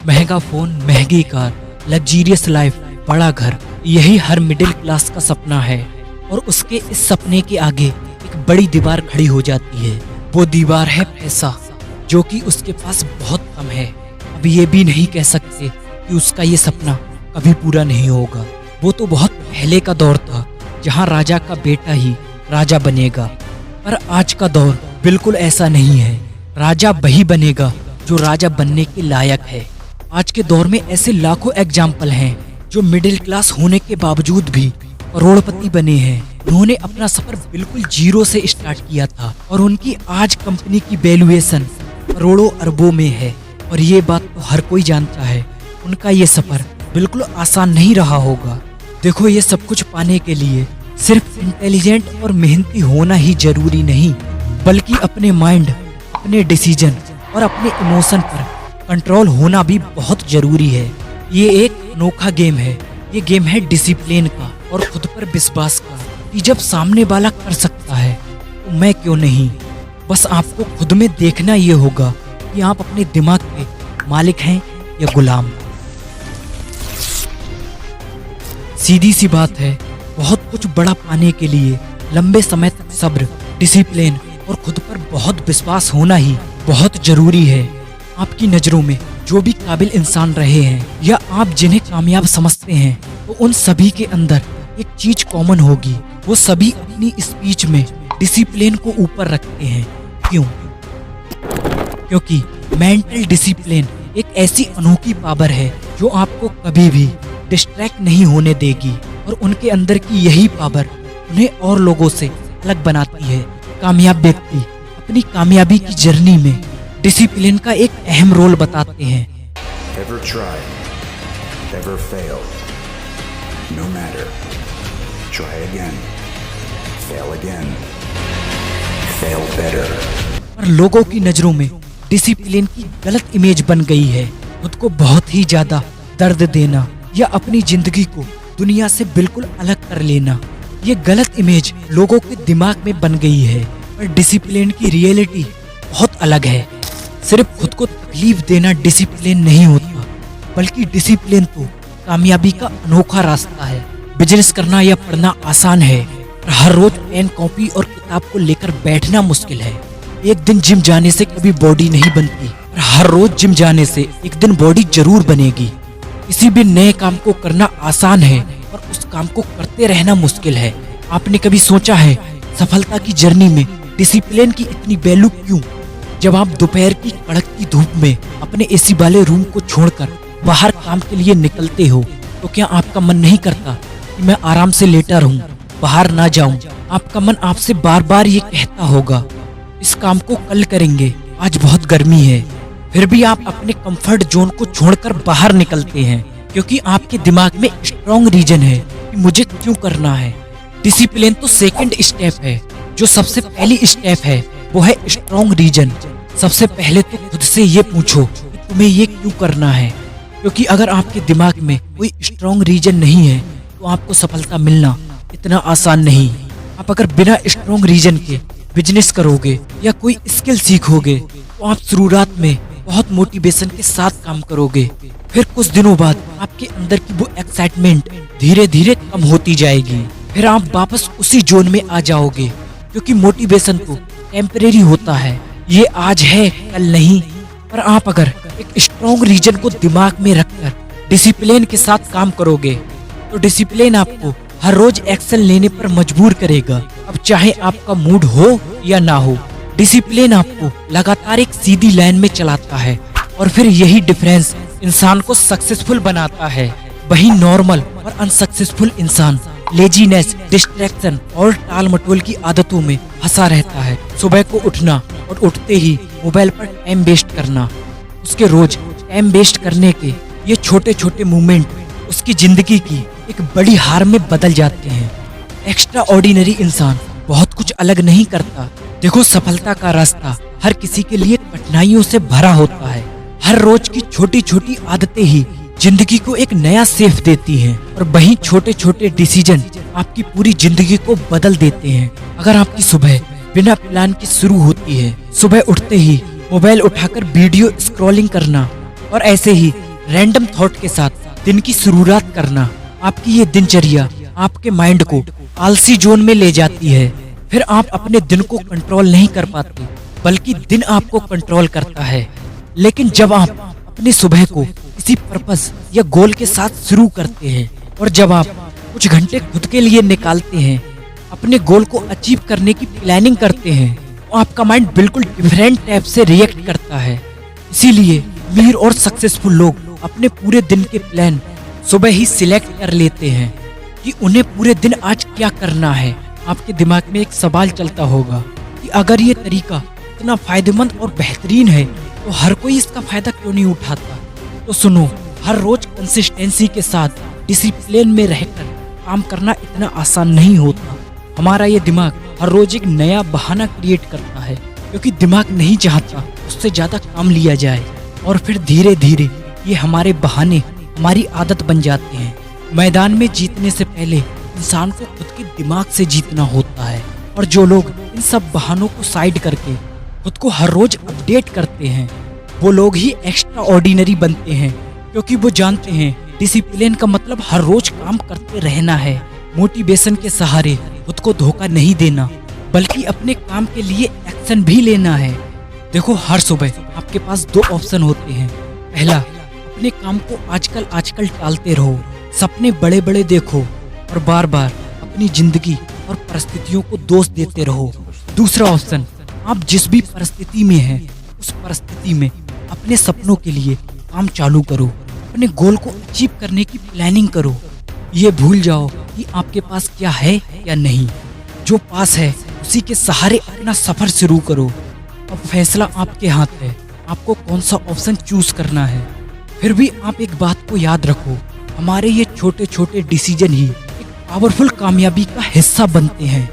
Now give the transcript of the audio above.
महंगा फोन, महंगी car, luxurious life, बड़ा घर, यही हर मिडिल क्लास का सपना है। और उसके इस सपने के आगे एक बड़ी दीवार खड़ी हो जाती है। वो दीवार है पैसा, जो कि उसके पास बहुत कम है। अब ये भी नहीं कह सकते कि उसका ये सपना कभी पूरा नहीं होगा। वो तो बहुत पहले का दौर था जहाँ राजा का बेटा ही राजा बनेगा, पर आज का दौर बिल्कुल ऐसा नहीं है। राजा वही बनेगा जो राजा बनने के लायक है। आज के दौर में ऐसे लाखों एग्जाम्पल हैं जो मिडिल क्लास होने के बावजूद भी करोड़पति बने हैं। उन्होंने अपना सफर बिल्कुल जीरो से स्टार्ट किया था और उनकी आज कंपनी की वैल्यूएशन करोड़ों अरबों में है। और ये बात तो हर कोई जानता है, उनका ये सफर बिल्कुल आसान नहीं रहा होगा। देखो, ये सब कुछ पाने के लिए सिर्फ इंटेलिजेंट और मेहनती होना ही जरूरी नहीं, बल्कि अपने माइंड, अपने डिसीजन और अपने इमोशन पर कंट्रोल होना भी बहुत जरूरी है। ये एक अनोखा गेम है। ये गेम है डिसिप्लिन का और खुद पर विश्वास का, कि जब सामने वाला कर सकता है तो मैं क्यों नहीं। बस आपको खुद में देखना ये होगा कि आप अपने दिमाग के मालिक हैं या गुलाम। सीधी सी बात है, बहुत कुछ बड़ा पाने के लिए लंबे समय तक सब्र, डिसिप्लिन और खुद पर बहुत विश्वास होना ही बहुत जरूरी है। आपकी नजरों में जो भी काबिल इंसान रहे हैं या आप जिन्हें कामयाब समझते हैं, तो उन सभी के अंदर एक चीज कॉमन होगी। वो सभी अपनी स्पीच में डिसिप्लिन को ऊपर रखते हैं। क्यों? क्योंकि मेंटल डिसिप्लिन एक ऐसी अनोखी पावर है जो आपको कभी भी डिस्ट्रैक्ट नहीं होने देगी। और उनके अंदर की यही पावर उन्हें और लोगों से अलग बनाती है। कामयाब व्यक्ति अपनी कामयाबी की जर्नी में डिसिप्लिन का एक अहम रोल बताते हैं। Ever tried, ever failed, no matter, try again, fail again, fail better। पर लोगों की नजरों में डिसिप्लिन की गलत इमेज बन गई है। खुद को बहुत ही ज्यादा दर्द देना या अपनी जिंदगी को दुनिया से बिल्कुल अलग कर लेना, ये गलत इमेज लोगों के दिमाग में बन गई है। पर डिसिप्लिन की रियलिटी बहुत अलग है। सिर्फ खुद को तकलीफ देना डिसिप्लिन नहीं होता, बल्कि डिसिप्लिन तो कामयाबी का अनोखा रास्ता है। बिजनेस करना या पढ़ना आसान है, पर हर रोज पेन, कॉपी और किताब को लेकर बैठना मुश्किल है। एक दिन जिम जाने से कभी बॉडी नहीं बनती, पर हर रोज जिम जाने से एक दिन बॉडी जरूर बनेगी। किसी भी नए काम को करना आसान है, पर उस काम को करते रहना मुश्किल है। आपने कभी सोचा है सफलता की जर्नी में डिसिप्लिन की इतनी वैल्यू क्यों? जब आप दोपहर की कड़कती धूप में अपने एसी वाले रूम को छोड़कर बाहर काम के लिए निकलते हो, तो क्या आपका मन नहीं करता कि मैं आराम से लेटा रहूं, बाहर ना जाऊं? आपका मन आपसे बार बार ये कहता होगा, इस काम को कल करेंगे, आज बहुत गर्मी है। फिर भी आप अपने कंफर्ट जोन को छोड़कर बाहर निकलते हैं, क्योंकि आपके दिमाग में स्ट्रॉन्ग रीजन है कि मुझे क्यों करना है। डिसिप्लिन तो सेकंड स्टेप है। जो सबसे पहली स्टेप है वो है स्ट्रॉन्ग रीजन। सबसे पहले तो खुद से ये पूछो कि तुम्हें ये क्यों करना है, क्योंकि अगर आपके दिमाग में कोई स्ट्रॉन्ग रीजन नहीं है तो आपको सफलता मिलना इतना आसान नहीं। आप अगर बिना स्ट्रॉन्ग रीजन के बिजनेस करोगे या कोई स्किल सीखोगे, तो आप शुरुआत में बहुत मोटिवेशन के साथ काम करोगे। फिर कुछ दिनों बाद आपके अंदर की वो एक्साइटमेंट धीरे धीरे कम होती जाएगी। फिर आप वापस उसी जोन में आ जाओगे, क्योंकि मोटिवेशन तो टेम्परेरी होता है, ये आज है कल नहीं। पर आप अगर एक स्ट्रॉन्ग रीजन को दिमाग में रखकर डिसिप्लिन के साथ काम करोगे, तो डिसिप्लिन आपको हर रोज एक्शन लेने पर मजबूर करेगा। अब चाहे आपका मूड हो या ना हो, डिसिप्लिन आपको लगातार एक सीधी लाइन में चलाता है। और फिर यही डिफरेंस इंसान को सक्सेसफुल बनाता है। वही नॉर्मल और अनसक्सेसफुल इंसान लेजीनेस, डिस्ट्रैक्शन और टाल मटोल की आदतों में फंसा रहता है। सुबह को उठना और उठते ही मोबाइल पर टाइम वेस्ट करना, उसके रोज टाइम वेस्ट करने के ये छोटे छोटे मूवमेंट उसकी जिंदगी की एक बड़ी हार में बदल जाते हैं। एक्स्ट्रा ऑर्डिनरी इंसान बहुत कुछ अलग नहीं करता। देखो, सफलता का रास्ता हर किसी के लिए कठिनाइयों से भरा होता है। हर रोज की छोटी छोटी आदतें ही जिंदगी को एक नया सेफ देती हैं, और वही छोटे छोटे डिसीजन आपकी पूरी जिंदगी को बदल देते हैं। अगर आपकी सुबह बिना प्लान के शुरू होती है, सुबह उठते ही मोबाइल उठाकर वीडियो स्क्रॉलिंग करना और ऐसे ही रैंडम थॉट के साथ दिन की शुरुआत करना, आपकी ये दिनचर्या आपके माइंड को आलसी जोन में ले जाती है। फिर आप अपने दिन को कंट्रोल नहीं कर पाते, बल्कि दिन आपको कंट्रोल करता है। लेकिन जब आप अपनी सुबह को किसी पर्पस या गोल के साथ शुरू करते हैं और जब आप कुछ घंटे खुद के लिए निकालते हैं, अपने गोल को अचीव करने की प्लानिंग करते हैं, तो आपका माइंड बिल्कुल डिफरेंट टाइप से रिएक्ट करता है। इसीलिए अमीर और सक्सेसफुल लोग अपने पूरे दिन के प्लान सुबह ही सिलेक्ट कर लेते हैं कि उन्हें पूरे दिन आज क्या करना है। आपके दिमाग में एक सवाल चलता होगा कि अगर ये तरीका इतना फायदेमंद और बेहतरीन है तो हर कोई इसका फायदा क्यों नहीं उठाता। तो सुनो, हर रोज कंसिस्टेंसी के साथ डिसिप्लिन में रहकर काम करना इतना आसान नहीं होता। हमारा ये दिमाग हर रोज एक नया बहाना क्रिएट करता है, क्योंकि दिमाग नहीं चाहता उससे ज्यादा काम लिया जाए, और फिर धीरे धीरे ये हमारे बहाने हमारी आदत बन जाते हैं। मैदान में जीतने से पहले इंसान को खुद के दिमाग से जीतना होता है, और जो लोग इन सब बहानों को साइड करके खुद को हर रोज अपडेट करते हैं, वो लोग ही एक्स्ट्रा ऑर्डिनरी बनते हैं, क्योंकि वो जानते हैं डिसिप्लिन का मतलब हर रोज काम करते रहना है। मोटिवेशन के सहारे खुद को धोखा नहीं देना, बल्कि अपने काम के लिए एक्शन भी लेना है। देखो, हर सुबह आपके पास दो ऑप्शन होते हैं। पहला, अपने काम को आजकल टालते रहो, सपने बड़े बड़े देखो और बार बार अपनी जिंदगी और परिस्थितियों को दोष देते रहो। दूसरा ऑप्शन, आप जिस भी परिस्थिति में हैं, उस परिस्थिति में अपने सपनों के लिए काम चालू करो, अपने गोल को अचीव करने की प्लानिंग करो। ये भूल जाओ कि आपके पास क्या है या नहीं, जो पास है उसी के सहारे अपना सफर शुरू करो। अब फैसला आपके हाथ है, आपको कौन सा ऑप्शन चूज करना है। फिर भी आप एक बात को याद रखो, हमारे ये छोटे छोटे डिसीजन ही एक पावरफुल कामयाबी का हिस्सा बनते हैं।